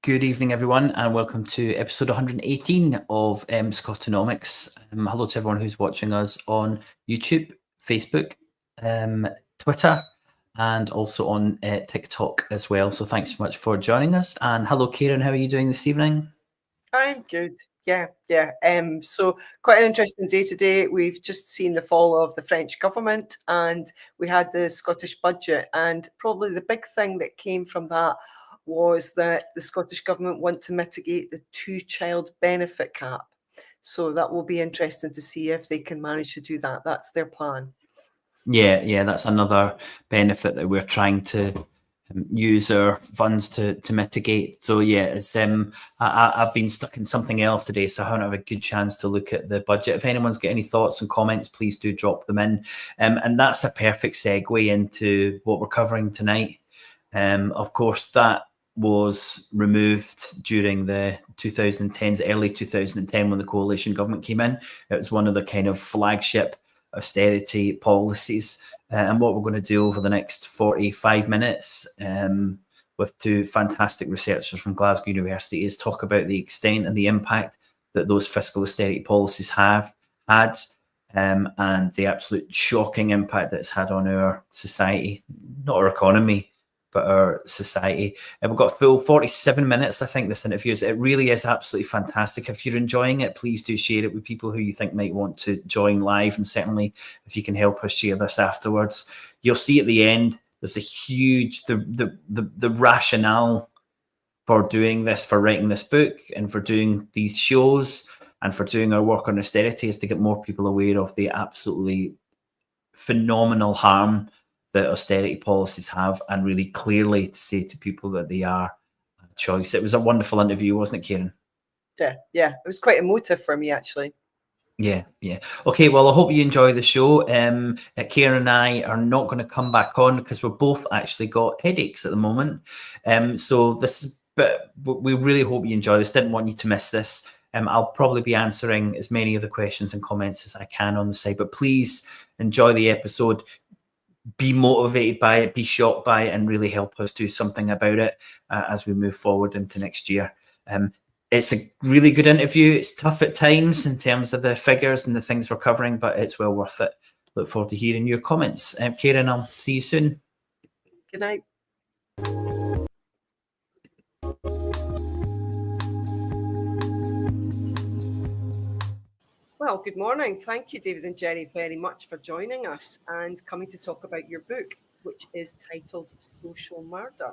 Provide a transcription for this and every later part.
Good evening, everyone, and welcome to episode 118 of SCOTONOMICS. Hello to everyone who's watching us on YouTube, Facebook, Twitter, and also on TikTok as well. So thanks so much for joining us. And hello, Kieran, how are you doing this evening? I'm good. Yeah. So quite an interesting day today. We've just seen the fall of the French government, and we had the Scottish budget. And probably the big thing that came from that was that the Scottish government want to mitigate the two-child benefit cap. So that will be interesting to see if they can manage to do that. That's their plan. Yeah, that's another benefit that we're trying to use our funds to mitigate. So yeah, it's I've been stuck in something else today, so I haven't had a good chance to look at the budget. If anyone's got any thoughts and comments, please do drop them in. And that's a perfect segue into what we're covering tonight. Of course, that was removed during the 2010s, early 2010, when the coalition government came in. It was one of the kind of flagship austerity policies. And what we're going to do over the next 45 minutes with two fantastic researchers from Glasgow University is talk about the extent and the impact that those fiscal austerity policies have had, and the absolute shocking impact that it's had on our society, not our economy, but our society. And we've got a full 47 minutes, I think, this interview is. It really is absolutely fantastic. If you're enjoying it, please do share it with people who you think might want to join live. And certainly, if you can help us share this afterwards, you'll see at the end, there's a huge, the rationale for doing this, for writing this book, and for doing these shows, and for doing our work on austerity is to get more people aware of the absolutely phenomenal harm that austerity policies have, and really clearly to say to people that they are a choice. It was a wonderful interview, wasn't it, Kieran? Yeah. It was quite emotive for me, actually. Yeah. Okay, well, I hope you enjoy the show. Kieran and I are not going to come back on because we've both actually got headaches at the moment. But we really hope you enjoy this. Didn't want you to miss this. I'll probably be answering as many of the questions and comments as I can on the site, but please enjoy the episode. Be motivated by it, be shocked by it, and really help us do something about it as we move forward into next year. It's a really good interview. It's tough at times in terms of the figures and the things we're covering, but it's well worth it. Look forward to hearing your comments. Kieran, I'll see you soon. Good night. Well, good morning. Thank you, David and Gerry, very much for joining us and coming to talk about your book, which is titled Social Murder.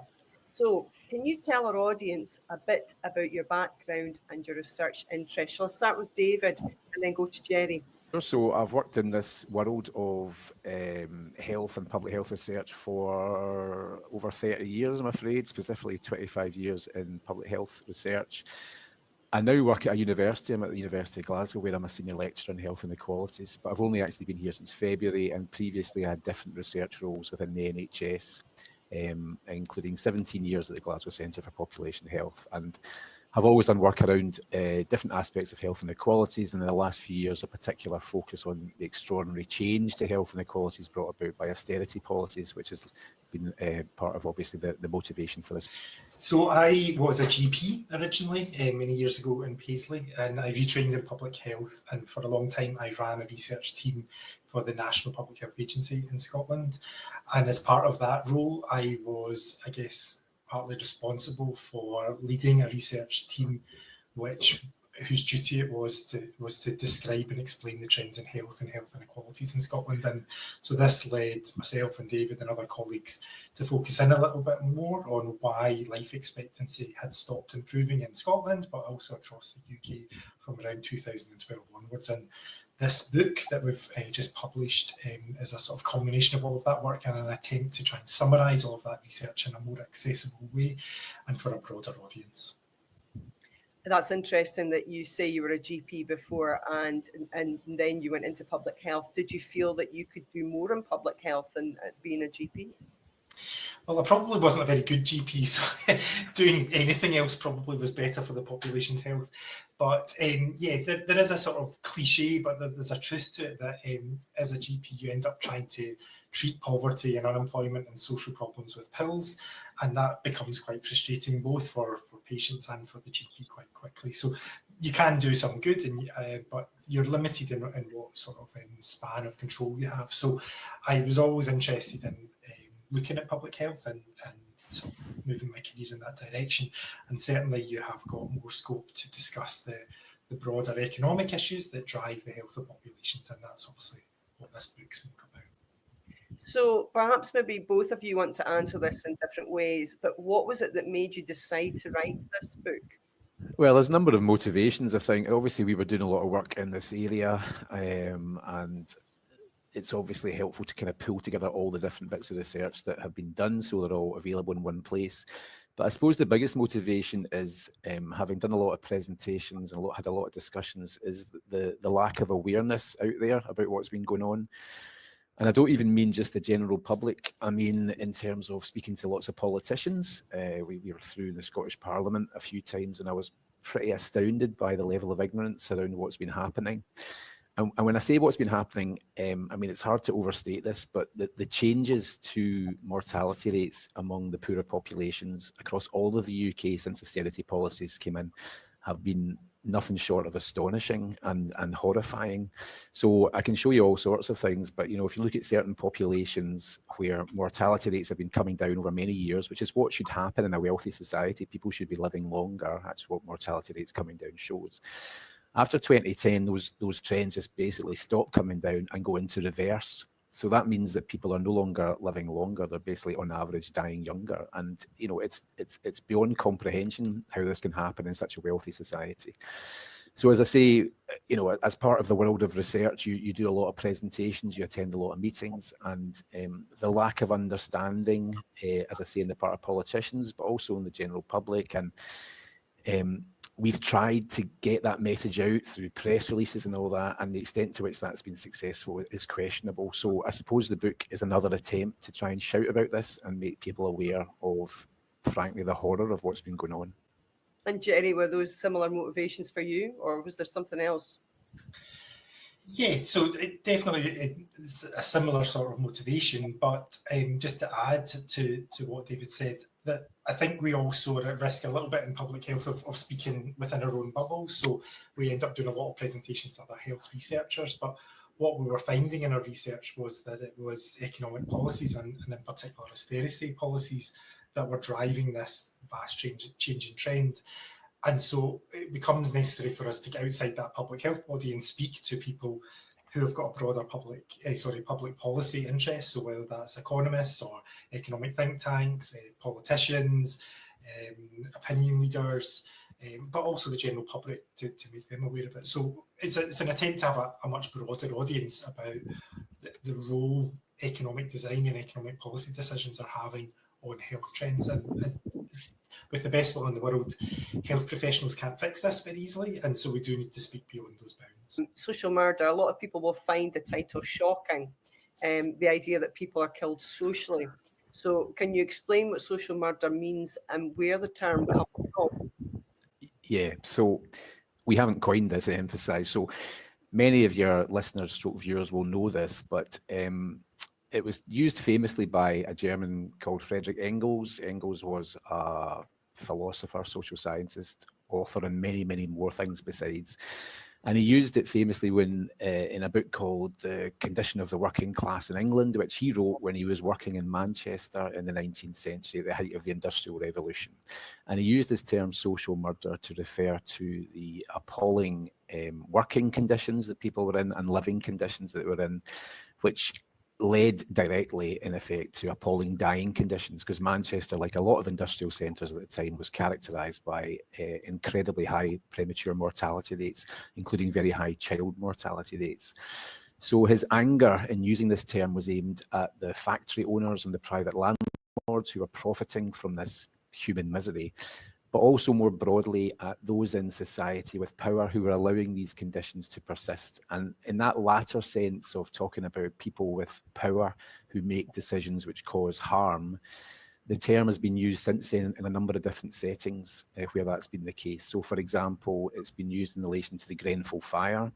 So, can you tell our audience a bit about your background and your research interests? I'll start with David and then go to Gerry. So I've worked in this world of health and public health research for over 30 years, I'm afraid, specifically 25 years in public health research. I now work at a university. I'm at the University of Glasgow, where I'm a senior lecturer in health inequalities, but I've only actually been here since February, and previously I had different research roles within the NHS, including 17 years at the Glasgow Centre for Population Health. And I've always done work around different aspects of health inequalities, and in the last few years, a particular focus on the extraordinary change to health inequalities brought about by austerity policies, which has been part of, obviously, the motivation for this. So I was a GP originally, many years ago in Paisley, and I retrained in public health, and for a long time I ran a research team for the National Public Health Agency in Scotland. And as part of that role, I was, I guess, partly responsible for leading a research team whose duty it was to describe and explain the trends in health and health inequalities in Scotland. And so this led myself and David and other colleagues to focus in a little bit more on why life expectancy had stopped improving in Scotland, but also across the UK from around 2012 onwards. And this book that we've just published is a sort of culmination of all of that work and an attempt to try and summarise all of that research in a more accessible way and for a broader audience. That's interesting that you say you were a GP before and then you went into public health. Did you feel that you could do more in public health than being a GP? Well, I probably wasn't a very good GP, so doing anything else probably was better for the population's health. But yeah, there is a sort of cliche, but there's a truth to it that as a GP, you end up trying to treat poverty and unemployment and social problems with pills. And that becomes quite frustrating, both for patients and for the GP quite quickly. So you can do some good, but you're limited in what sort of span of control you have. So I was always interested in looking at public health and sort of moving my career in that direction. And certainly you have got more scope to discuss the broader economic issues that drive the health of populations. And that's obviously what this book's more about. So perhaps maybe both of you want to answer this in different ways, but what was it that made you decide to write this book? Well, there's a number of motivations, I think. Obviously, we were doing a lot of work in this area, and it's obviously helpful to kind of pull together all the different bits of research that have been done so they're all available in one place. But I suppose the biggest motivation is, having done a lot of presentations and had a lot of discussions, is the lack of awareness out there about what's been going on. And I don't even mean just the general public. I mean, in terms of speaking to lots of politicians. We were through the Scottish Parliament a few times, and I was pretty astounded by the level of ignorance around what's been happening. And when I say what's been happening, I mean, it's hard to overstate this, but the changes to mortality rates among the poorer populations across all of the UK since austerity policies came in have been nothing short of astonishing and horrifying. So I can show you all sorts of things, but you know, if you look at certain populations where mortality rates have been coming down over many years, which is what should happen in a wealthy society, people should be living longer. That's what mortality rates coming down shows. After 2010, those trends just basically stop coming down and go into reverse. So that means that people are no longer living longer; they're basically, on average, dying younger. And you know, it's beyond comprehension how this can happen in such a wealthy society. So, as I say, you know, as part of the world of research, you do a lot of presentations, you attend a lot of meetings, and the lack of understanding, as I say, in the part of politicians, but also in the general public, and we've tried to get that message out through press releases and all that, and the extent to which that's been successful is questionable. So I suppose the book is another attempt to try and shout about this and make people aware of, frankly, the horror of what's been going on. And Gerry, were those similar motivations for you, or was there something else? Yeah, so it's a similar sort of motivation, but just to add to what David said, that I think we also are at risk a little bit in public health of speaking within our own bubbles. So we end up doing a lot of presentations to other health researchers, but what we were finding in our research was that it was economic policies and in particular austerity policies that were driving this vast changing trend. And so it becomes necessary for us to get outside that public health body and speak to people who have got a broader public policy interest. So whether that's economists or economic think tanks, politicians, opinion leaders, but also the general public to make them aware of it. So it's an attempt to have a much broader audience about the role economic design and economic policy decisions are having on health trends. And with the best will in the world, health professionals can't fix this very easily, and so we do need to speak beyond those bounds. Social murder, a lot of people will find the title shocking, the idea that people are killed socially. So can you explain what social murder means and where the term comes from? Yeah, so we haven't coined this, I emphasise. So many of your listeners, viewers will know this, but it was used famously by a German called Friedrich Engels. Engels was a philosopher, social scientist, author, and many, many more things besides. And he used it famously when in a book called The Condition of the Working Class in England, which he wrote when he was working in Manchester in the 19th century at the height of the Industrial Revolution. And he used this term social murder to refer to the appalling working conditions that people were in and living conditions that they were in, which led directly, in effect, to appalling dying conditions, because Manchester, like a lot of industrial centres at the time, was characterised by incredibly high premature mortality rates, including very high child mortality rates. So his anger in using this term was aimed at the factory owners and the private landlords who were profiting from this human misery, but also more broadly at those in society with power who were allowing these conditions to persist. And in that latter sense of talking about people with power who make decisions which cause harm, The term has been used since then in a number of different settings where that's been the case. So, for example, it's been used in relation to the Grenfell fire.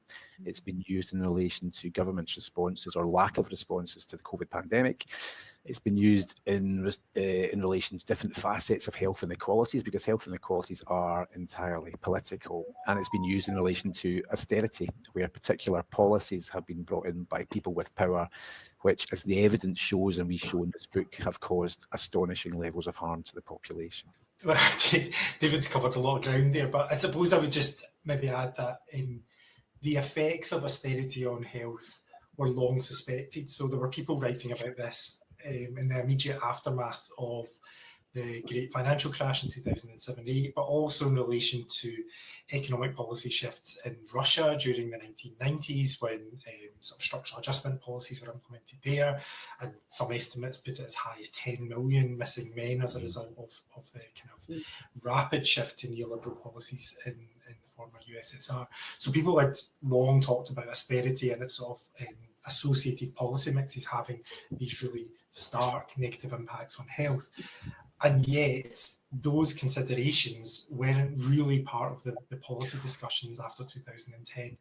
It's been used in relation to government's responses or lack of responses to the COVID pandemic. It's been used in relation to different facets of health inequalities, because health inequalities are entirely political. And it's been used in relation to austerity, where particular policies have been brought in by people with power, which, as the evidence shows, and we show in this book, have caused astonishing levels of harm to the population. Well, David's covered a lot of ground there, but I suppose I would just maybe add that the effects of austerity on health were long suspected. So there were people writing about this in the immediate aftermath of the great financial crash in 2007-8, but also in relation to economic policy shifts in Russia during the 1990s when sort of structural adjustment policies were implemented there, and some estimates put it as high as 10 million missing men as a result of the kind of rapid shift to neoliberal policies in the former USSR. So people had long talked about austerity and its sort of associated policy mixes having these really stark negative impacts on health. And yet, those considerations weren't really part of the policy discussions after 2010.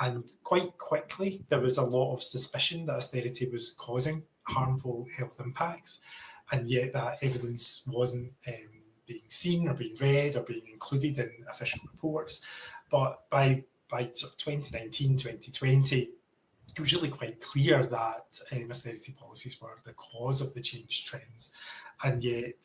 And quite quickly, there was a lot of suspicion that austerity was causing harmful health impacts. And yet that evidence wasn't being seen or being read or being included in official reports. But by sort of 2019, 2020, it was really quite clear that austerity policies were the cause of the changed trends, and yet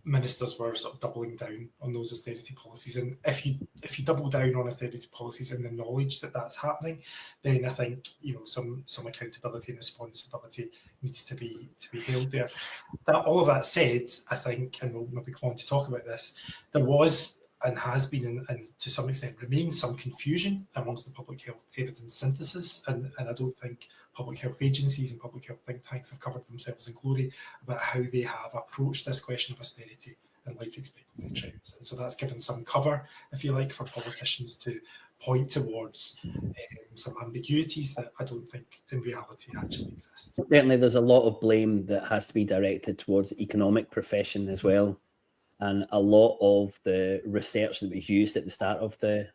ministers were sort of doubling down on those austerity policies. And if you double down on austerity policies in the knowledge that that's happening, then I think some accountability and responsibility needs to be held there. All of that said, I think, and we'll maybe go on to talk about this, there was and has been, and to some extent remains, some confusion amongst the public health evidence synthesis. And I don't think public health agencies and public health think tanks have covered themselves in glory about how they have approached this question of austerity and life expectancy trends. And so that's given some cover, if you like, for politicians to point towards some ambiguities that I don't think in reality actually exist. Certainly there's a lot of blame that has to be directed towards the economic profession as well. And a lot of the research that was used at the start of the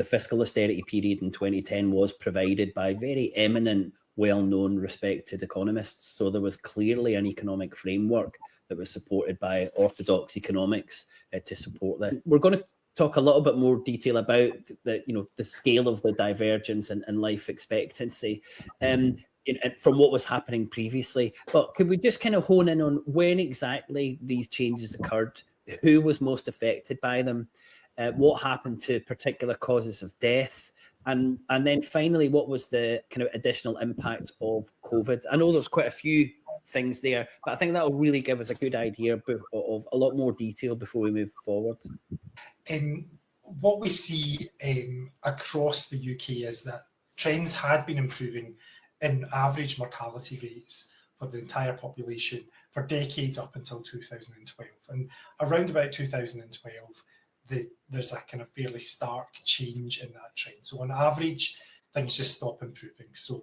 fiscal austerity period in 2010 was provided by very eminent, well-known, respected economists. So there was clearly an economic framework that was supported by orthodox economics to support that. We're going to talk a little bit more detail about the scale of the divergence in life expectancy. From what was happening previously. But could we just kind of hone in on when exactly these changes occurred, who was most affected by them, what happened to particular causes of death, and then finally, what was the kind of additional impact of COVID? I know there's quite a few things there, but I think that will really give us a good idea of a lot more detail before we move forward. What we see across the UK is that trends had been improving in average mortality rates for the entire population for decades up until 2012. And around about 2012, there's a kind of fairly stark change in that trend. So on average, things just stop improving. So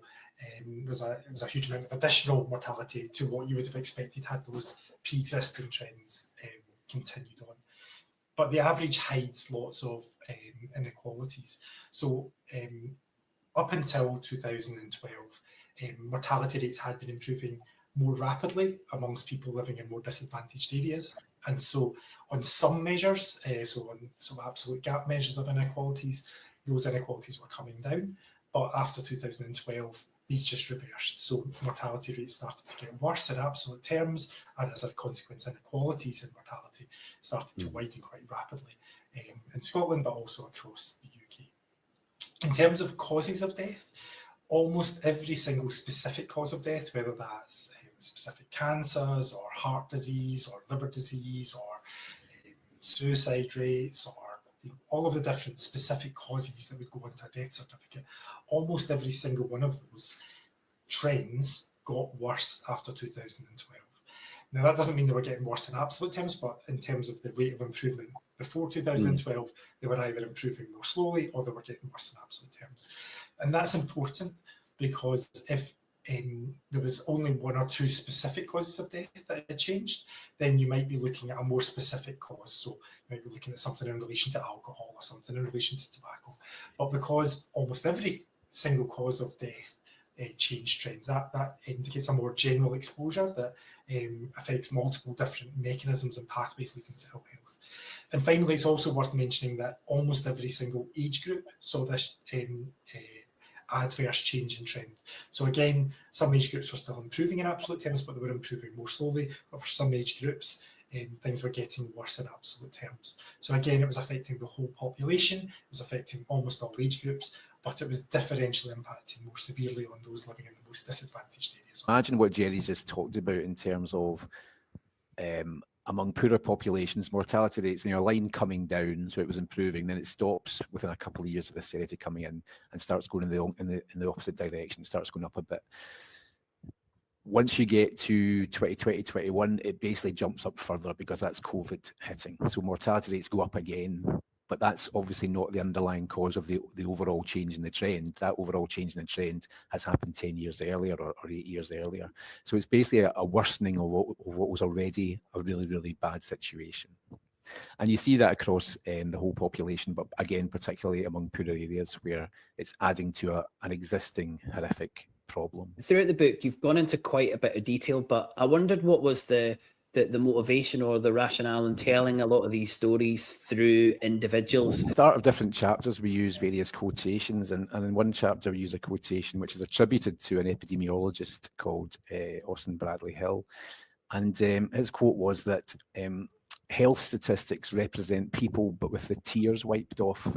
there's a huge amount of additional mortality to what you would have expected had those pre-existing trends continued on. But the average hides lots of inequalities. So up until 2012, mortality rates had been improving more rapidly amongst people living in more disadvantaged areas. And so on some measures, so on some absolute gap measures of inequalities, those inequalities were coming down. But after 2012, these just reversed. So mortality rates started to get worse in absolute terms, and as a consequence, inequalities in mortality started to widen quite rapidly in Scotland, but also across the UK. In terms of causes of death, almost every single specific cause of death, whether that's specific cancers or heart disease or liver disease or suicide rates or all of the different specific causes that would go into a death certificate, almost every single one of those trends got worse after 2012. Now, that doesn't mean they were getting worse in absolute terms, but in terms of the rate of improvement before 2012, they were either improving more slowly or they were getting worse in absolute terms. And that's important because if there was only one or two specific causes of death that had changed, then you might be looking at a more specific cause. So you might be looking at something in relation to alcohol or something in relation to tobacco. But because almost every single cause of death change trends, that indicates a more general exposure that affects multiple different mechanisms and pathways leading to ill health. And finally, it's also worth mentioning that almost every single age group saw this adverse change in trend. So again, some age groups were still improving in absolute terms, but they were improving more slowly. But for some age groups, things were getting worse in absolute terms. So again, it was affecting the whole population, it was affecting almost all age groups, but it was differentially impacting more severely on those living in the most disadvantaged areas. Imagine what Gerry's just talked about in terms of among poorer populations, mortality rates, a line coming down, so it was improving, then it stops within a couple of years of austerity coming in and starts going in the opposite direction, starts going up a bit. Once you get to 2020, 21, it basically jumps up further because that's COVID hitting. So mortality rates go up again, but that's obviously not the underlying cause of the overall change in the trend. That overall change in the trend has happened 10 years earlier or 8 years earlier. So it's basically a worsening of what was already a really, really bad situation. And you see that across the whole population, but again, particularly among poorer areas where it's adding to an existing horrific problem. Throughout the book, you've gone into quite a bit of detail, but I wondered what was the motivation or the rationale in telling a lot of these stories through individuals. At the start of different chapters, we use various quotations, and in one chapter we use a quotation which is attributed to an epidemiologist called Austin Bradley Hill, and his quote was that health statistics represent people but with the tears wiped off.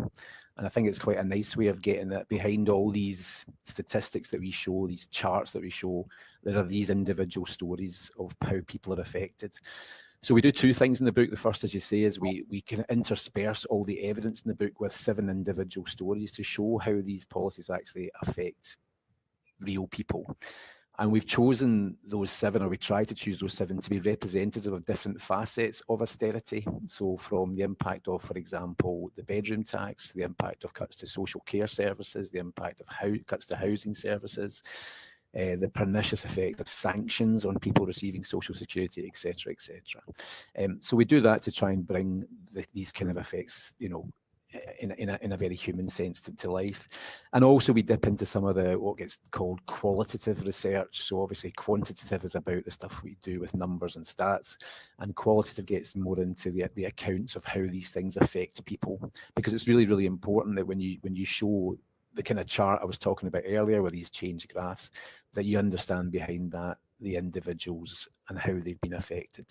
And I think it's quite a nice way of getting that behind all these statistics that we show, these charts that we show, there are these individual stories of how people are affected. So we do two things in the book. The first, as you say, is we can intersperse all the evidence in the book with 7 individual stories to show how these policies actually affect real people. And we've chosen those 7, or we try to choose those 7 to be representative of different facets of austerity. So from the impact of, for example, the bedroom tax, the impact of cuts to social care services, the impact of cuts to housing services, the pernicious effect of sanctions on people receiving social security, etc., etc. So we do that to try and bring these kind of effects, in a very human sense to life. And also we dip into some of what gets called qualitative research. So obviously quantitative is about the stuff we do with numbers and stats, and qualitative gets more into the accounts of how these things affect people, because it's really, really important that when you show the kind of chart I was talking about earlier with these change graphs, that you understand behind that the individuals and how they've been affected.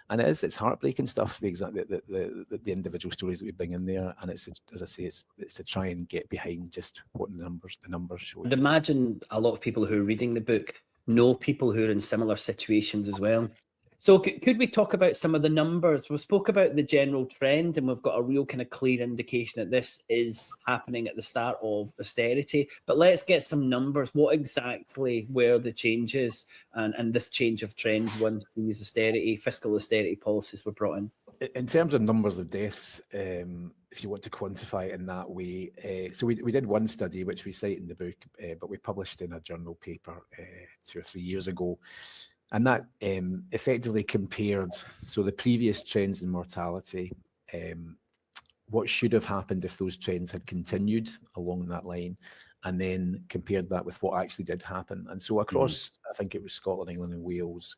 And it's heartbreaking stuff, the individual stories that we bring in there. And it's, as I say, it's to try and get behind just what the numbers show. I'd imagine a lot of people who are reading the book know people who are in similar situations as well. So could we talk about some of the numbers? We spoke about the general trend, and we've got a real kind of clear indication that this is happening at the start of austerity. But let's get some numbers. What exactly were the changes and this change of trend once these fiscal austerity policies were brought in? In terms of numbers of deaths, if you want to quantify it in that way, so we did one study which we cite in the book, but we published in a journal paper 2 or 3 years ago. And that effectively compared, so the previous trends in mortality, what should have happened if those trends had continued along that line, and then compared that with what actually did happen. And so across, I think it was Scotland, England and Wales,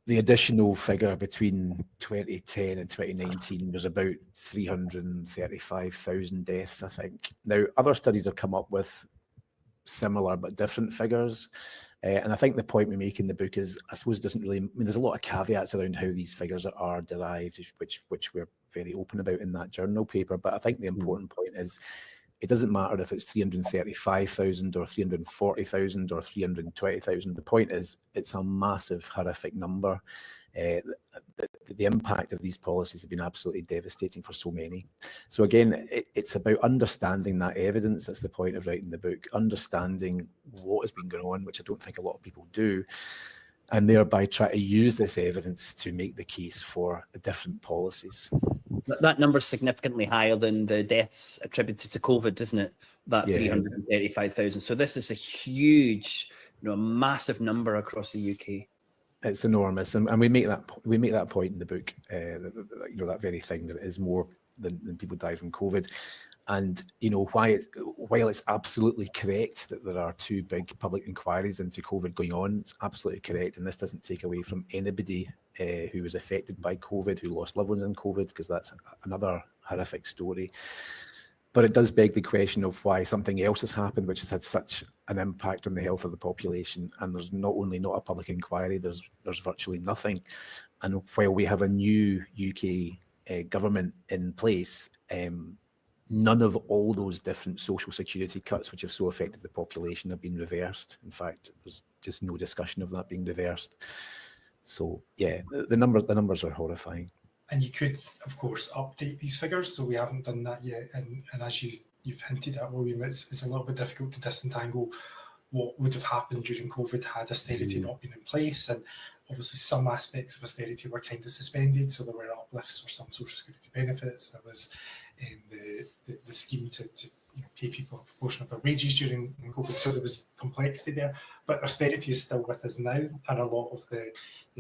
the additional figure between 2010 and 2019 was about 335,000 deaths, I think. Now, other studies have come up with similar but different figures. And I think the point we make in the book is, I suppose, there's a lot of caveats around how these figures are derived, which we're very open about in that journal paper. But I think the important point is, it doesn't matter if it's 335,000 or 340,000 or 320,000. The point is, it's a massive, horrific number. The impact of these policies have been absolutely devastating for so many. So again, it's about understanding that evidence. That's the point of writing the book, understanding what has been going on, which I don't think a lot of people do, and thereby try to use this evidence to make the case for different policies. That number's significantly higher than the deaths attributed to COVID, isn't it? That 335,000. So this is a huge a massive number across the UK. It's enormous, and we make that point in the book. That very thing, that it is more than people die from COVID. And while it's absolutely correct that there are 2 big public inquiries into COVID going on, it's absolutely correct, and this doesn't take away from anybody who was affected by COVID, who lost loved ones in COVID, because that's another horrific story. But it does beg the question of why something else has happened, which has had such an impact on the health of the population. And there's not only not a public inquiry, there's virtually nothing. And while we have a new UK government in place, none of all those different social security cuts which have so affected the population have been reversed. In fact, there's just no discussion of that being reversed. So yeah, the numbers are horrifying. And you could, of course, update these figures. So we haven't done that yet. And as you've hinted at, William, it's a little bit difficult to disentangle what would have happened during COVID had austerity not been in place. And obviously some aspects of austerity were kind of suspended. So there were uplifts for some social security benefits. There was the scheme to pay people a proportion of their wages during COVID. So there was complexity there. But austerity is still with us now. And a lot of the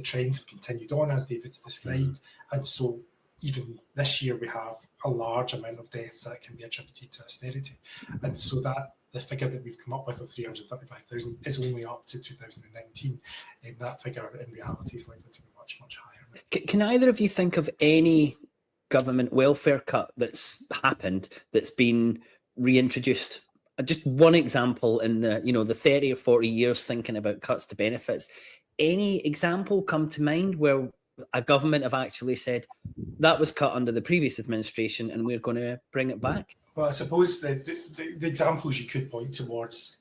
trends have continued on, as David's described. And so even this year, we have a large amount of deaths that can be attributed to austerity. And so that the figure that we've come up with of 335,000 is only up to 2019. And that figure in reality is likely to be much, much higher. Can either of you think of any government welfare cut that's happened that's been reintroduced? Just one example in the 30 or 40 years thinking about cuts to benefits. Any example come to mind where a government have actually said that was cut under the previous administration and we're going to bring it back? Well, I suppose the examples you could point towards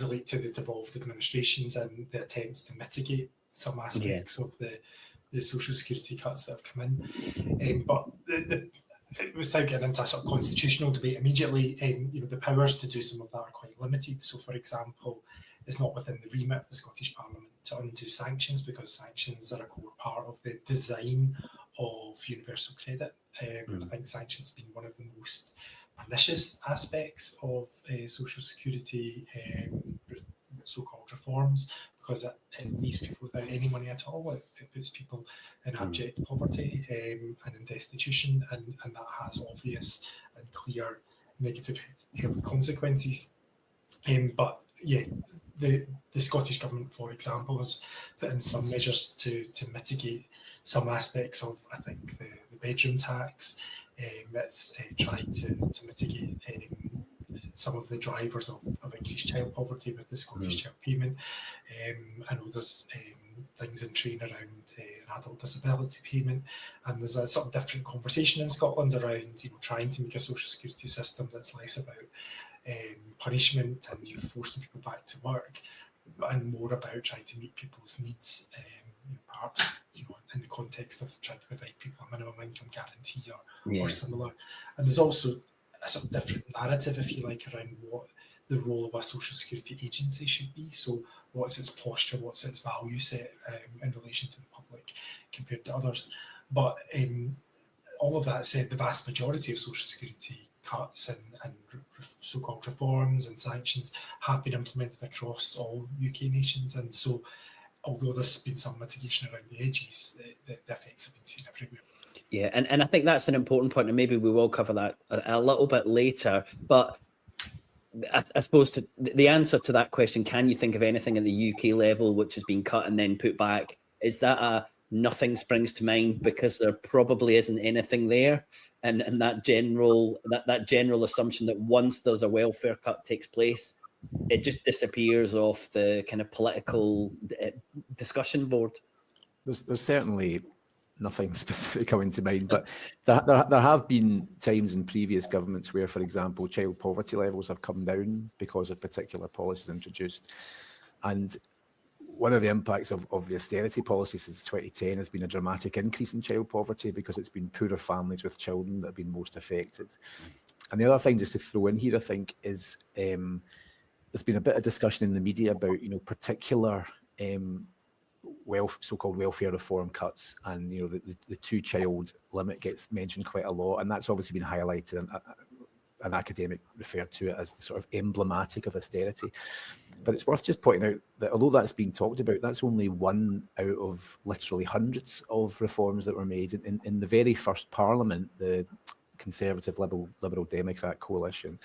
relate to the devolved administrations and the attempts to mitigate some aspects of the social security cuts that have come in. But without getting into a sort of constitutional debate immediately, the powers to do some of that are quite limited. So, for example, it's not within the remit of the Scottish Parliament to undo sanctions, because sanctions are a core part of the design of universal credit. I think sanctions have been one of the most pernicious aspects of social security so-called reforms, because it leaves people without any money at all. It puts people in abject poverty and in destitution, and that has obvious and clear negative health consequences. But yeah, the Scottish Government, for example, has put in some measures to mitigate some aspects of, I think, the bedroom tax. It's tried to mitigate some of the drivers of increased child poverty with the Scottish Child Payment. I know there's things in train around an adult disability payment, and there's a sort of different conversation in Scotland around trying to make a social security system that's less about punishment and forcing people back to work, and more about trying to meet people's needs, perhaps in the context of trying to provide people a minimum income guarantee or similar. And there's also a sort of different narrative, if you like, around what the role of a social security agency should be. So what's its posture, what's its value set in relation to the public compared to others. But all of that said, the vast majority of social security cuts and so-called reforms and sanctions have been implemented across all UK nations. And so although there's been some mitigation around the edges, the effects have been seen everywhere. Yeah, and I think that's an important point, and maybe we will cover that a little bit later. But I suppose the answer to that question, can you think of anything at the UK level which has been cut and then put back? Is that a nothing springs to mind because there probably isn't anything there? And that general assumption that once there's a welfare cut takes place, it just disappears off the kind of political discussion board? There's certainly nothing specific coming to mind, but there have been times in previous governments where, for example, child poverty levels have come down because of particular policies introduced. And one of the impacts of the austerity policy since 2010 has been a dramatic increase in child poverty, because it's been poorer families with children that have been most affected. And the other thing just to throw in here, I think, is there's been a bit of discussion in the media about, particular so-called welfare reform cuts, and the 2-child limit gets mentioned quite a lot, and that's obviously been highlighted, and an academic referred to it as the sort of emblematic of austerity. But it's worth just pointing out that although that's been talked about, that's only one out of literally hundreds of reforms that were made. In the very first Parliament, the Conservative Liberal Democrat coalition,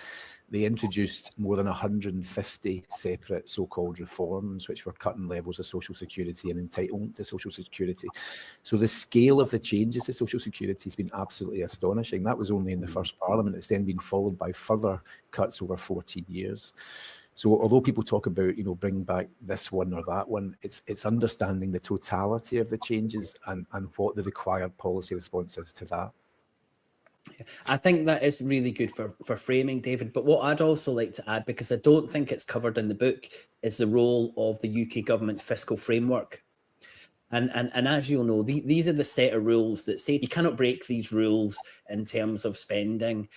they introduced more than 150 separate so-called reforms, which were cutting levels of social security and entitlement to social security. So the scale of the changes to social security has been absolutely astonishing. That was only in the first Parliament. It's then been followed by further cuts over 14 years. So although people talk about, bring back this one or that one, it's understanding the totality of the changes and what the required policy response is to that. I think that is really good for framing, David. But what I'd also like to add, because I don't think it's covered in the book, is the role of the UK government's fiscal framework. And as you'll know, these are the set of rules that say you cannot break these rules in terms of spending.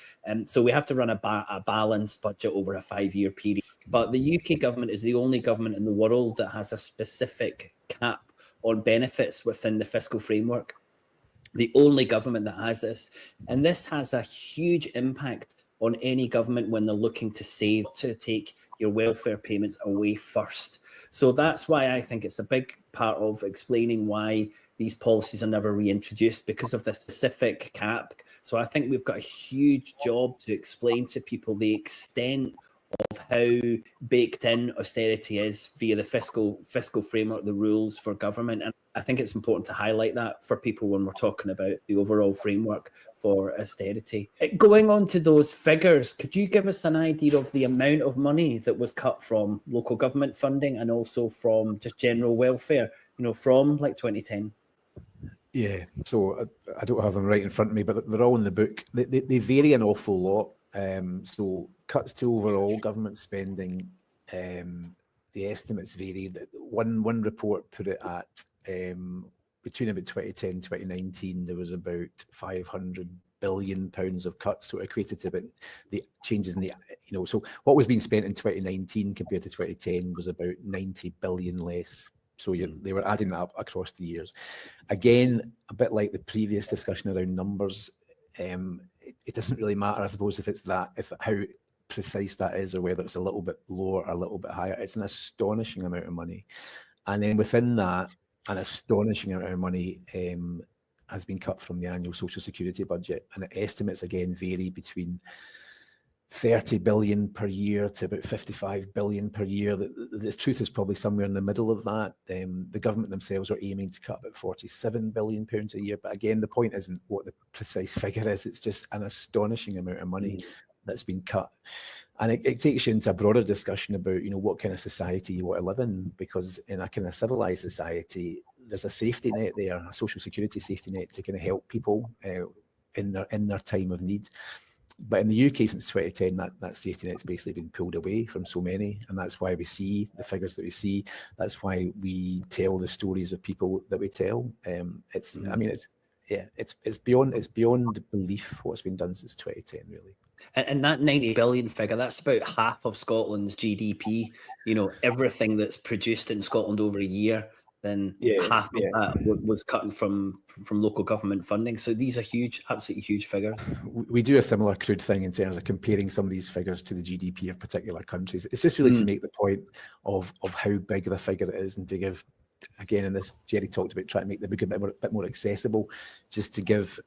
So we have to run a balanced budget over a 5-year period. But the UK government is the only government in the world that has a specific cap on benefits within the fiscal framework. The only government that has this. And this has a huge impact on any government when they're looking to save, to take your welfare payments away first. So that's why I think it's a big part of explaining why these policies are never reintroduced, because of the specific cap. So I think we've got a huge job to explain to people the extent of how baked in austerity is via the fiscal framework, the rules for government. And I think it's important to highlight that for people when we're talking about the overall framework for austerity. Going on to those figures, could you give us an idea of the amount of money that was cut from local government funding and also from just general welfare, from like 2010? Yeah, so I don't have them right in front of me, but they're all in the book. They vary an awful lot. So cuts to overall government spending, the estimates vary. One report put it at between about 2010 and 2019, there was about £500 billion of cuts. So it equated to about the changes in the, so what was being spent in 2019 compared to 2010 was about 90 billion less. So they were adding that up across the years. Again, a bit like the previous discussion around numbers, it doesn't really matter, I suppose, if how precise that is or whether it's a little bit lower or a little bit higher. It's an astonishing amount of money. And then within that, an astonishing amount of money has been cut from the annual social security budget. And the estimates, again, vary between 30 billion per year to about 55 billion per year. The truth is probably somewhere in the middle of that. The government themselves are aiming to cut about 47 billion pounds a year. But again, the point isn't what the precise figure is. It's just an astonishing amount of money that's been cut. And it takes you into a broader discussion about, what kind of society you want to live in, because in a kind of civilized society, there's a safety net there, a social security safety net to kind of help people in their time of need. But in the UK since 2010, that safety net's basically been pulled away from so many, and that's why we see the figures that we see. That's why we tell the stories of people that we tell. It's beyond belief what's been done since 2010, really. And that 90 billion figure, that's about half of Scotland's GDP. Everything that's produced in Scotland over a year, then half of that was cut from local government funding. So these are huge, absolutely huge figures. We do a similar crude thing in terms of comparing some of these figures to the GDP of particular countries. It's just really to make the point of how big the figure is, and to give, again, in this, Gerry talked about trying to make the book a bit more accessible, just to give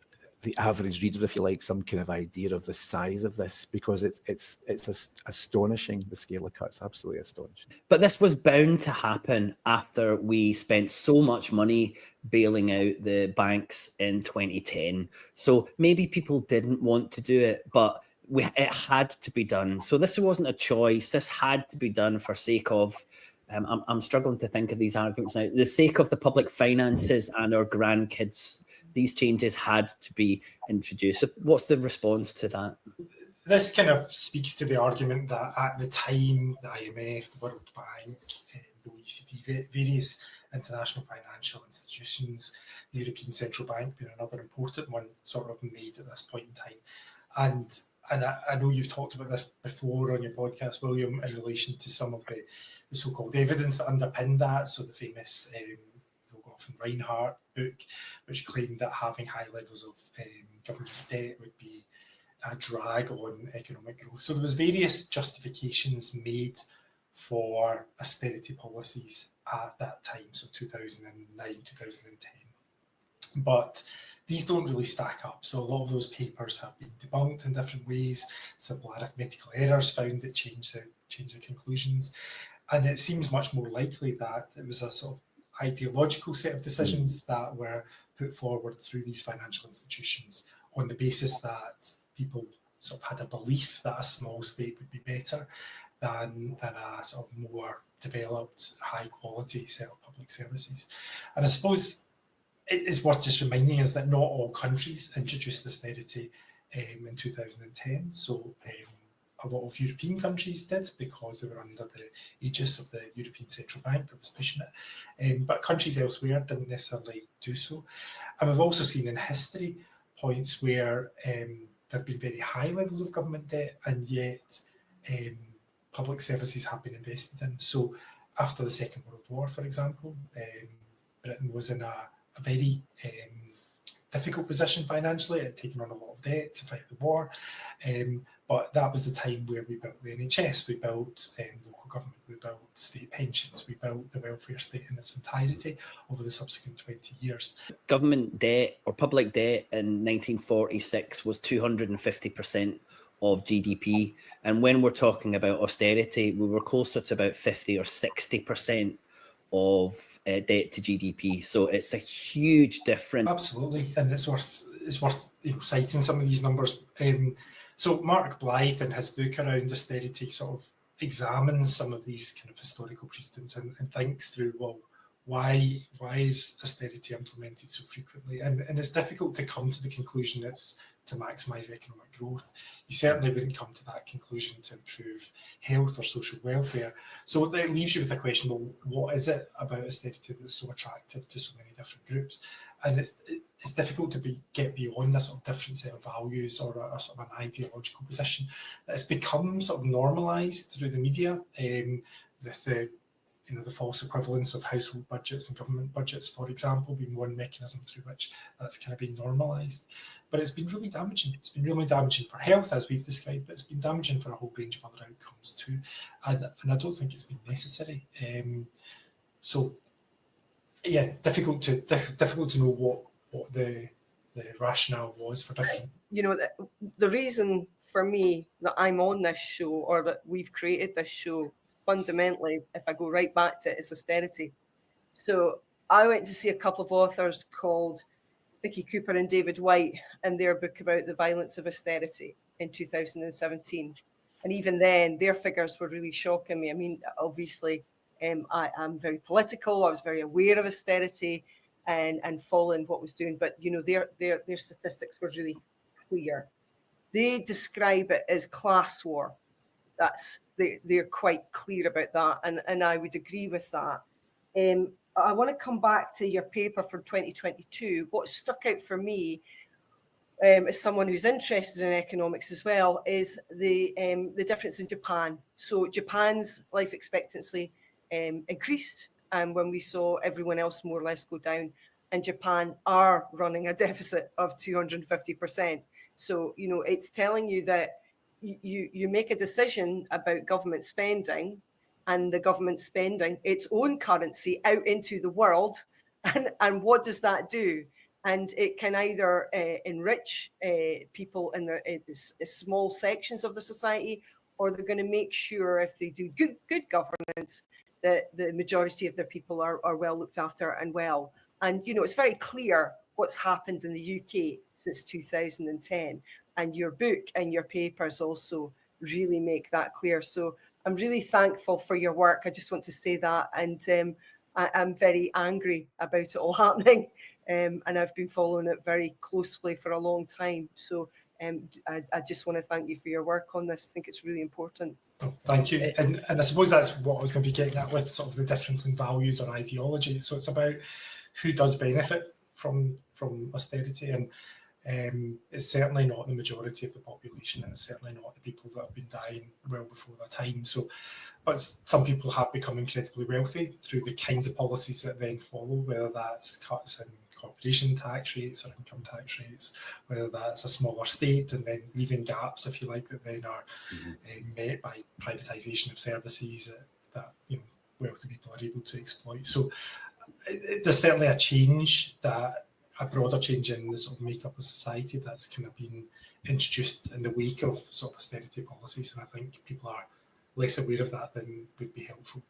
the average reader, if you like, some kind of idea of the size of this, because it's astonishing, the scale of cuts, absolutely astonishing. But this was bound to happen after we spent so much money bailing out the banks in 2010. So maybe people didn't want to do it, but it had to be done. So this wasn't a choice. This had to be done for sake of, I'm struggling to think of these arguments now, the sake of the public finances and our grandkids. These changes had to be introduced. What's the response to that? This kind of speaks to the argument that at the time, the IMF, the World Bank, the OECD, various international financial institutions, the European Central Bank being another important one, sort of made at this point in time. And I know you've talked about this before on your podcast, William, in relation to some of the so-called evidence that underpinned that. So the famous and Reinhardt book, which claimed that having high levels of government debt would be a drag on economic growth. So there was various justifications made for austerity policies at that time, so 2009, 2010. But these don't really stack up. So a lot of those papers have been debunked in different ways. Simple arithmetical errors found that change the conclusions. And it seems much more likely that it was a sort of ideological set of decisions that were put forward through these financial institutions on the basis that people sort of had a belief that a small state would be better than a sort of more developed, high quality set of public services. And I suppose it is worth just reminding us that not all countries introduced austerity in 2010. So a lot of European countries did because they were under the aegis of the European Central Bank that was pushing it. But countries elsewhere didn't necessarily do so. And we've also seen in history points where there have been very high levels of government debt, and yet public services have been invested in. So after the Second World War, for example, Britain was in a very difficult position financially. It had taken on a lot of debt to fight the war. But that was the time where we built the NHS, we built local government, we built state pensions, we built the welfare state in its entirety over the subsequent 20 years. Government debt or public debt in 1946 was 250% of GDP. And when we're talking about austerity, we were closer to about 50 or 60% of debt to GDP. So it's a huge difference. Absolutely, and it's worth citing some of these numbers. So Mark Blythe, in his book around austerity, sort of examines some of these kind of historical precedents and thinks through, well, why is austerity implemented so frequently? And it's difficult to come to the conclusion it's to maximise economic growth. You certainly wouldn't come to that conclusion to improve health or social welfare. So that leaves you with the question, well, what is it about austerity that's so attractive to so many different groups? And it's difficult to get beyond a sort of different set of values or a sort of an ideological position. It's become sort of normalised through the media, with the false equivalence of household budgets and government budgets, for example, being one mechanism through which that's kind of been normalised. But it's been really damaging. It's been really damaging for health, as we've described, but it's been damaging for a whole range of other outcomes too. And I don't think it's been necessary. So, yeah, difficult to know what the rationale was for different. You know, the reason for me that I'm on this show, or that we've created this show, fundamentally, if I go right back to it, is austerity. So I went to see a couple of authors called Vicky Cooper and David White and their book about the violence of austerity in 2017. And even then, their figures were really shocking me. I mean, obviously, I'm very political. I was very aware of austerity and following what was doing. But, you know, their statistics were really clear. They describe it as class war. They're quite clear about that, and I would agree with that. I want to come back to your paper for 2022. What stuck out for me, as someone who's interested in economics as well, is the difference in Japan. So Japan's life expectancy increased, and when we saw everyone else more or less go down, and Japan are running a deficit of 250%. So, you know, it's telling you that you make a decision about government spending, and the government spending its own currency out into the world. And what does that do? And it can either enrich people in the small sections of the society, or they're going to make sure, if they do good governance, that the majority of their people are well looked after and well. And, you know, it's very clear what's happened in the UK since 2010. And your book and your papers also really make that clear. So I'm really thankful for your work. I just want to say that. And I'm very angry about it all happening. And I've been following it very closely for a long time. So I just want to thank you for your work on this. I think it's really important. Oh, thank you. And I suppose that's what I was going to be getting at with sort of the difference in values or ideology. So it's about who does benefit from austerity, and it's certainly not the majority of the population, and it's certainly not the people that have been dying well before their time. So, but some people have become incredibly wealthy through the kinds of policies that then follow, whether that's cuts in corporation tax rates or income tax rates, whether that's a smaller state and then leaving gaps, if you like, that then are met by privatisation of services that wealthy people are able to exploit. So there's certainly a change, a broader change in the sort of makeup of society that's kind of been introduced in the wake of sort of austerity policies, and I think people are less aware of that than would be helpful.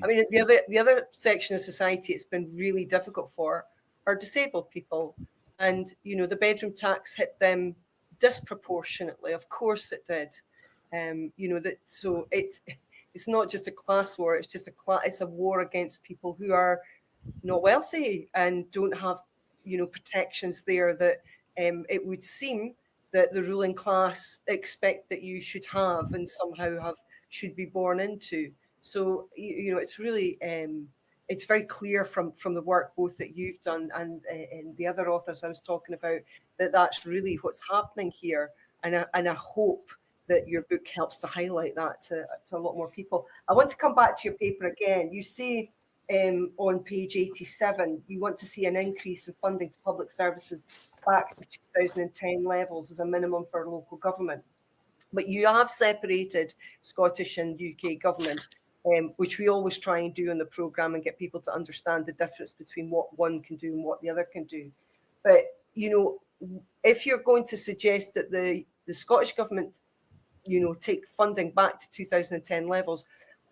I mean, the other section of society it's been really difficult for are disabled people, and the bedroom tax hit them disproportionately. Of course it did. So it's not just a class war; it's a war against people who are not wealthy and don't have protections there that it would seem that the ruling class expect that you should have and somehow should be born into. So it's really it's very clear from the work both that you've done and the other authors I was talking about that that's really what's happening here, and I hope that your book helps to highlight that to a lot more people. I want to come back to your paper again. You say on page 87, you want to see an increase in funding to public services back to 2010 levels as a minimum for local government. But you have separated Scottish and UK government, which we always try and do in the programme and get people to understand the difference between what one can do and what the other can do. But, if you're going to suggest that the Scottish government, take funding back to 2010 levels,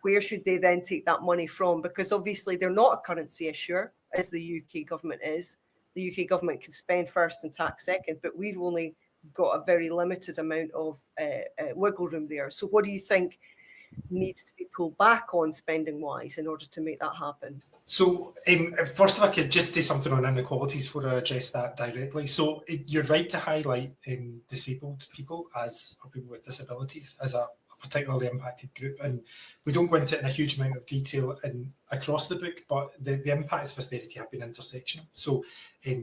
where should they then take that money from? Because obviously they're not a currency issuer, as the UK government is. The UK government can spend first and tax second, but we've only got a very limited amount of wiggle room there. So what do you think needs to be pulled back on spending-wise in order to make that happen? So first, if I could just say something on inequalities before I address that directly. So you're right to highlight disabled people or people with disabilities as a particularly impacted group, and we don't go into it in a huge amount of detail across the book, but the impacts of austerity have been intersectional. So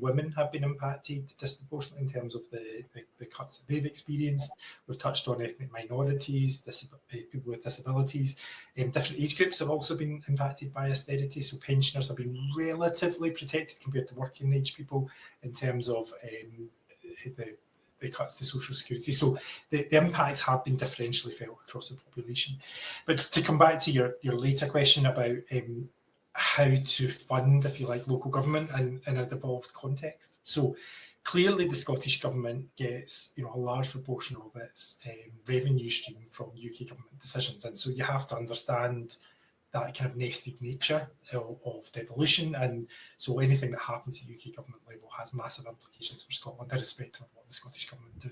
women have been impacted disproportionately in terms of the cuts that they've experienced. We've touched on ethnic minorities, people with disabilities. Different age groups have also been impacted by austerity. So pensioners have been relatively protected compared to working age people in terms of the cuts to social security. So the impacts have been differentially felt across the population. But to come back to your later question about how to fund, if you like, local government in a devolved context. So clearly the Scottish government gets a large proportion of its revenue stream from UK government decisions. And so you have to understand that kind of nested nature of devolution, and so anything that happens at UK government level has massive implications for Scotland, irrespective of what the Scottish government do.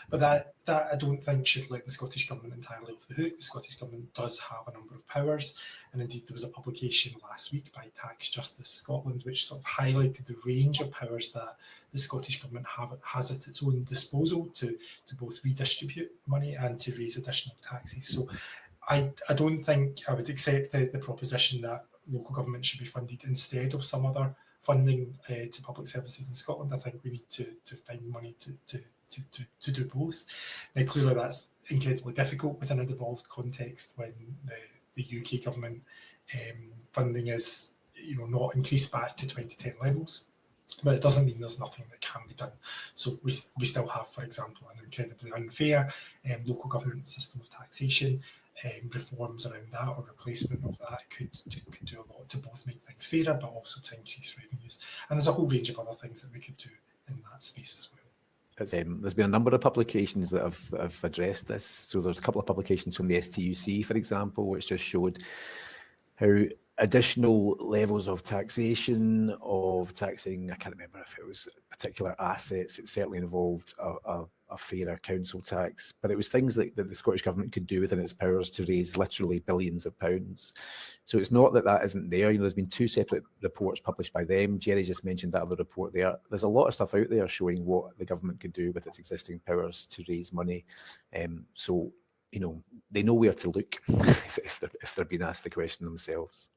But that I don't think should let the Scottish government entirely off the hook. The Scottish government does have a number of powers, and indeed there was a publication last week by Tax Justice Scotland which sort of highlighted the range of powers that the Scottish government has at its own disposal to both redistribute money and to raise additional taxes. So I don't think I would accept the proposition that local government should be funded instead of some other funding to public services in Scotland. I think we need to find money to do both. Now, clearly that's incredibly difficult within a devolved context when the UK government funding is not increased back to 2010 levels. But it doesn't mean there's nothing that can be done. So we still have, for example, an incredibly unfair local government system of taxation. Reforms around that or replacement of that could do a lot to both make things fairer but also to increase revenues. And there's a whole range of other things that we could do in that space as well. There's been a number of publications that have addressed this. So there's a couple of publications from the STUC, for example, which just showed how additional levels of taxation, of taxing, I can't remember if it was particular assets, it certainly involved a fairer council tax, but it was things that the Scottish Government could do within its powers to raise literally billions of pounds. So it's not that isn't there. There's been two separate reports published by them. Gerry just mentioned that other report there. There's a lot of stuff out there showing what the government could do with its existing powers to raise money. So they know where to look if they're being asked the question themselves.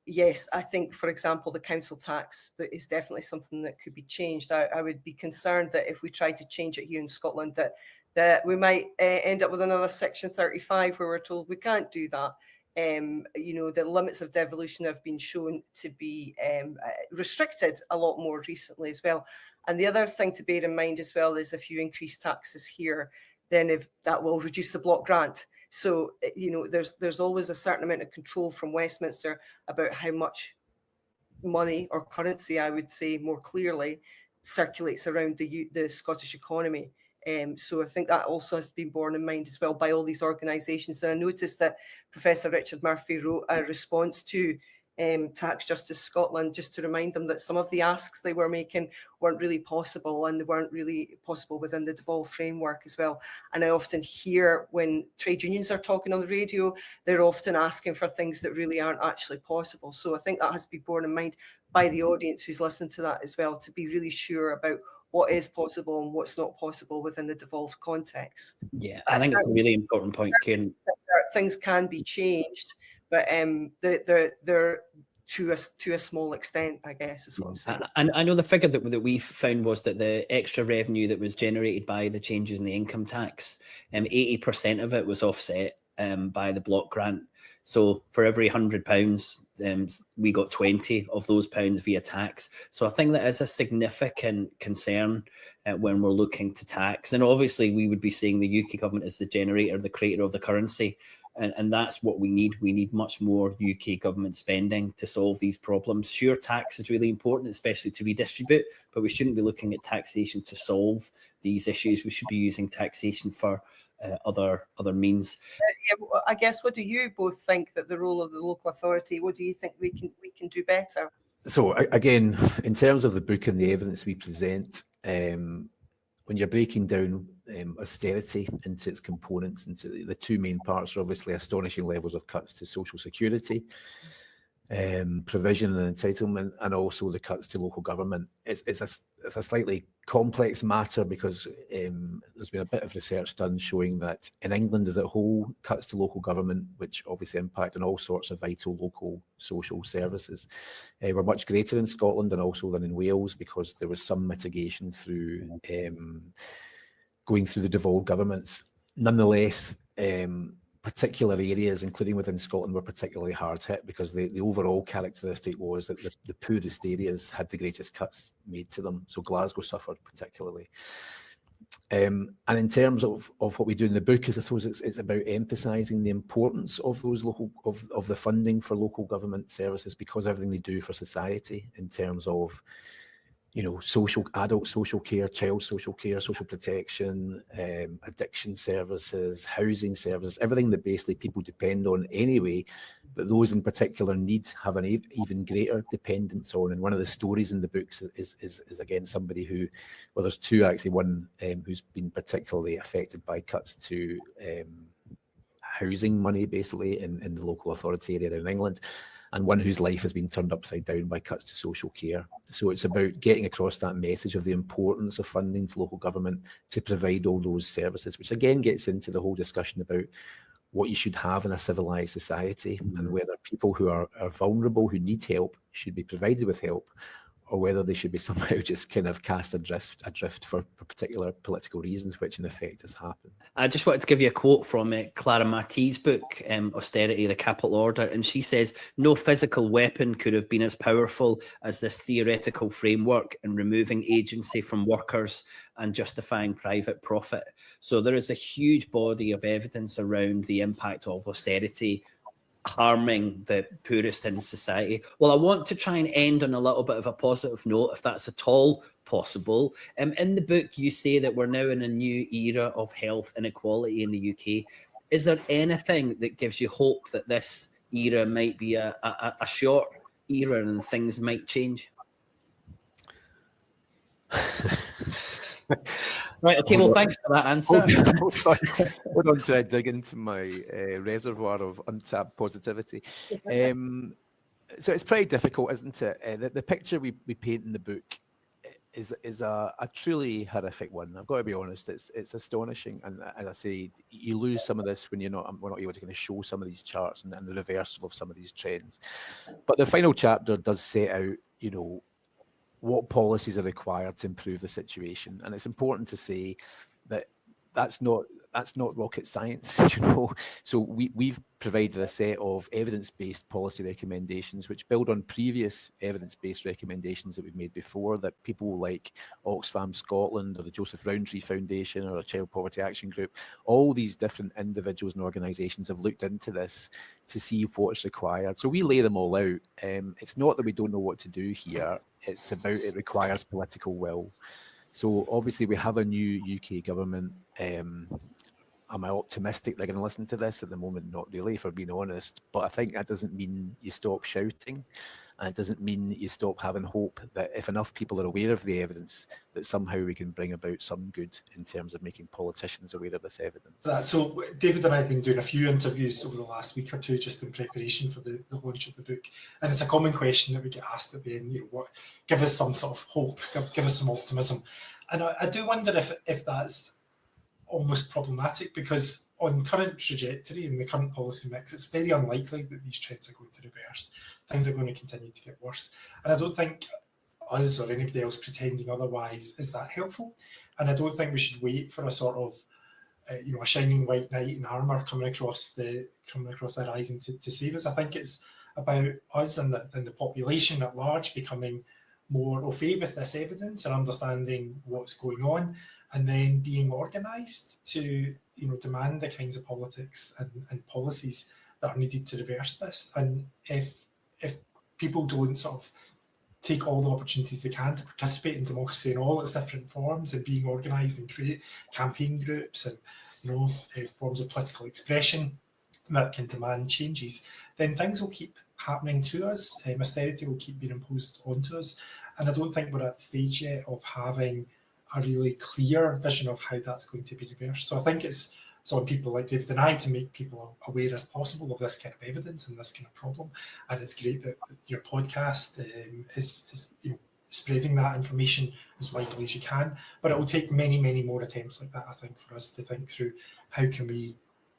Yes, I think, for example, the council tax that is definitely something that could be changed. I would be concerned that if we tried to change it here in Scotland, that we might end up with another Section 35 where we're told we can't do that. The limits of devolution have been shown to be restricted a lot more recently as well. And the other thing to bear in mind as well is if you increase taxes here, then if that will reduce the block grant. So, you know, there's always a certain amount of control from Westminster about how much money or currency, I would say more clearly, circulates around the Scottish economy. So I think that also has been borne in mind as well by all these organisations. And I noticed that Professor Richard Murphy wrote a response to Tax Justice Scotland, just to remind them that some of the asks they were making weren't really possible, and they weren't really possible within the devolved framework as well. And I often hear when trade unions are talking on the radio, they're often asking for things that really aren't actually possible. So I think that has to be borne in mind by the audience who's listened to that as well, to be really sure about what is possible and what's not possible within the devolved context. Yeah, I think it's a really important point, Kieran. Things can be changed, but they're to a small extent, I guess, is what I'm saying. And I know the figure that we found was that the extra revenue that was generated by the changes in the income tax, 80% of it was offset by the block grant. So for every £100, we got 20 of those pounds via tax. So I think that is a significant concern when we're looking to tax. And obviously we would be seeing the UK government as the generator, the creator of the currency. And that's what we need. We need much more UK government spending to solve these problems. Sure, tax is really important, especially to redistribute, but we shouldn't be looking at taxation to solve these issues. We should be using taxation for other means. Yeah, well, I guess, what do you both think that the role of the local authority? What do you think we can do better? So again, in terms of the book and the evidence we present, when you're breaking down austerity into its components, into the two main parts are obviously astonishing levels of cuts to social security, provision and entitlement, and also the cuts to local government. It's a slightly complex matter because there's been a bit of research done showing that in England as a whole, cuts to local government, which obviously impact on all sorts of vital local social services, were much greater in Scotland and also than in Wales, because there was some mitigation through going through the devolved governments. Nonetheless, particular areas, including within Scotland, were particularly hard hit because the overall characteristic was that the poorest areas had the greatest cuts made to them. So Glasgow suffered particularly. And in terms of what we do in the book, is I suppose it's about emphasising the importance of those of the funding for local government services, because everything they do for society in terms of, you know, adult social care, child social care, social protection, addiction services, housing services, everything that basically people depend on anyway, but those in particular need have an even greater dependence on. And one of the stories in the books is again somebody who, well, there's two actually, one who's been particularly affected by cuts to housing money basically in the local authority area in England, and one whose life has been turned upside down by cuts to social care. So it's about getting across that message of the importance of funding to local government to provide all those services, which again gets into the whole discussion about what you should have in a civilised society, and whether people who are vulnerable, who need help, should be provided with help, or whether they should be somehow just kind of cast adrift for particular political reasons, which in effect has happened. I just wanted to give you a quote from Clara Marty's book, Austerity, the Capital Order, and she says, "No physical weapon could have been as powerful as this theoretical framework in removing agency from workers and justifying private profit." So there is a huge body of evidence around the impact of austerity harming the poorest in society. Well, I want to try and end on a little bit of a positive note, if that's at all possible. In the book, you say that we're now in a new era of health inequality in the UK. Is there anything that gives you hope that this era might be a short era and things might change? Right, okay, well, thanks for that answer. Hold on till I dig into my reservoir of untapped positivity. So it's pretty difficult, isn't it? The picture we paint in the book is a truly horrific one. I've got to be honest, it's astonishing. And as I say, you lose some of this when we're not able to kind of show some of these charts and the reversal of some of these trends. But the final chapter does set out, you know, what policies are required to improve the situation. And it's important to say that that's not that's not rocket science, So we've provided a set of evidence-based policy recommendations which build on previous evidence-based recommendations that we've made before, that people like Oxfam Scotland or the Joseph Rowntree Foundation or a Child Poverty Action Group, all these different individuals and organisations have looked into this to see what's required. So we lay them all out. It's not that we don't know what to do here, it's about it requires political will. So obviously we have a new UK government. Am I optimistic they're going to listen to this? At the moment, not really, if I'm being honest. But I think that doesn't mean you stop shouting. And it doesn't mean you stop having hope that if enough people are aware of the evidence, that somehow we can bring about some good in terms of making politicians aware of this evidence. So David and I have been doing a few interviews over the last week or two just in preparation for the launch of the book. And it's a common question that we get asked at the end, give us some sort of hope, give us some optimism. And I do wonder if that's almost problematic, because on current trajectory in the current policy mix, it's very unlikely that these trends are going to reverse. Things are going to continue to get worse. And I don't think us or anybody else pretending otherwise is that helpful. And I don't think we should wait for a sort of a shining white knight in armour coming across the horizon to save us. I think it's about us and the population at large becoming more au fait with this evidence and understanding what's going on, and then being organised to demand the kinds of politics and policies that are needed to reverse this. And if people don't sort of take all the opportunities they can to participate in democracy in all its different forms and being organised and create campaign groups and forms of political expression that can demand changes, then things will keep happening to us. Austerity will keep being imposed onto us. And I don't think we're at the stage yet of having a really clear vision of how that's going to be reversed. So I think it's on people like David and I to make people aware as possible of this kind of evidence and this kind of problem. And it's great that your podcast is spreading that information as widely as you can. But it will take many, many more attempts like that, I think, for us to think through how can we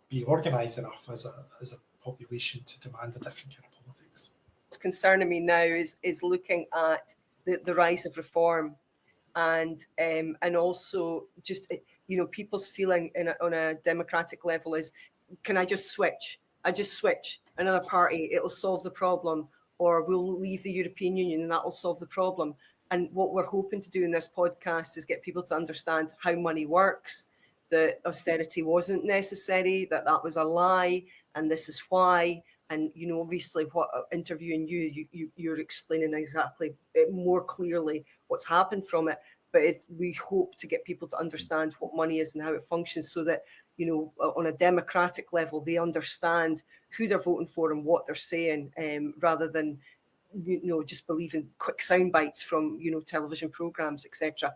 be organised enough as a population to demand a different kind of politics. What's concerning me now is looking at the rise of reform. And also just people's feeling on a democratic level is, can I just switch? Another party, it'll solve the problem, or we'll leave the European Union and that will solve the problem. And what we're hoping to do in this podcast is get people to understand how money works, that austerity wasn't necessary, that was a lie, and this is why. And obviously, what interviewing you're explaining exactly more clearly what's happened from it. But we hope to get people to understand what money is and how it functions, so that on a democratic level they understand who they're voting for and what they're saying, rather than just believing quick sound bites from television programs, etc.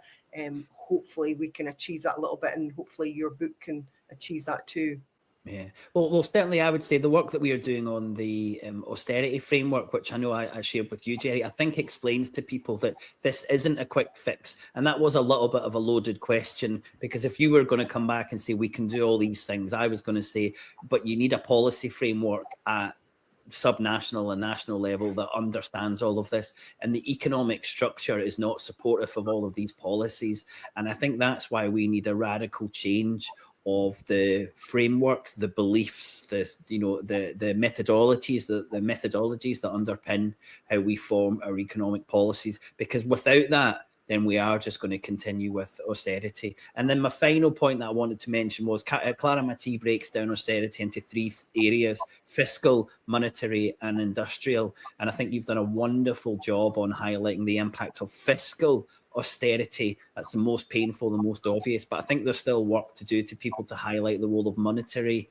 Hopefully we can achieve that a little bit, and hopefully your book can achieve that too. Yeah, well, certainly I would say the work that we are doing on the austerity framework, which I know I shared with you, Gerry, I think explains to people that this isn't a quick fix. And that was a little bit of a loaded question, because if you were going to come back and say we can do all these things, I was going to say, but you need a policy framework at subnational and national level that understands all of this, and the economic structure is not supportive of all of these policies. And I think that's why we need a radical change of the frameworks, the beliefs, the methodologies, the methodologies that underpin how we form our economic policies. Because without that, then we are just going to continue with austerity. And then my final point that I wanted to mention was Clara Matee breaks down austerity into three areas: fiscal, monetary, and industrial. And I think you've done a wonderful job on highlighting the impact of fiscal austerity. That's the most painful, the most obvious. But I think there's still work to do to people to highlight the role of monetary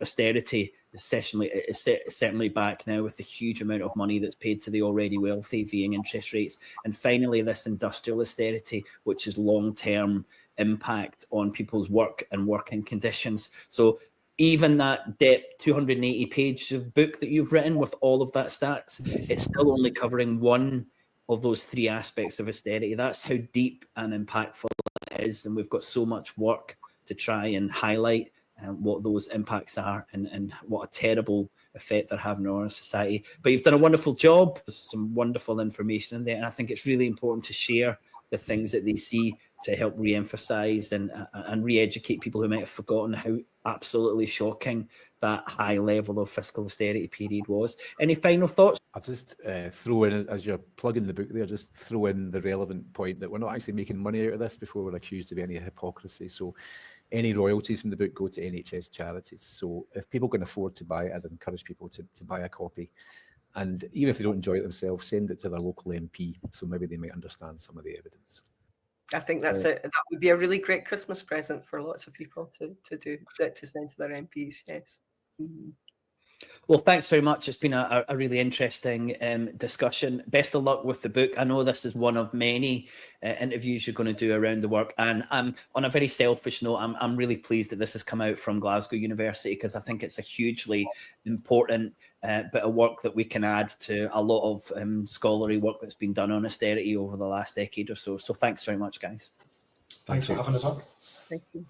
austerity. Is certainly back now with the huge amount of money that's paid to the already wealthy via interest rates. And finally, this industrial austerity, which is long-term impact on people's work and working conditions. So even that depth 280 page of book that you've written with all of that stats, it's still only covering one of those three aspects of austerity. That's how deep and impactful it is. And we've got so much work to try and highlight what those impacts are and what a terrible effect they're having on our society. But you've done a wonderful job. There's some wonderful information in there. And I think it's really important to share the things that they see to help re-emphasize and re-educate people who might have forgotten how absolutely shocking that high level of fiscal austerity period was. Any final thoughts? I'll just throw in, as you're plugging the book there, just throw in the relevant point that we're not actually making money out of this before we're accused of any hypocrisy. So any royalties from the book go to NHS charities. So if people can afford to buy it, I'd encourage people to buy a copy. And even if they don't enjoy it themselves, send it to their local MP, so maybe they might understand some of the evidence. I think that would be a really great Christmas present for lots of people to do that, to send to their MPs. Yes. Mm-hmm. Well, thanks very much. It's been a really interesting discussion. Best of luck with the book. I know this is one of many interviews you're going to do around the work. And on a very selfish note, I'm really pleased that this has come out from Glasgow University, because I think it's a hugely important bit of work that we can add to a lot of scholarly work that's been done on austerity over the last decade or so. So thanks very much, guys. Thanks for having us on. Thank you.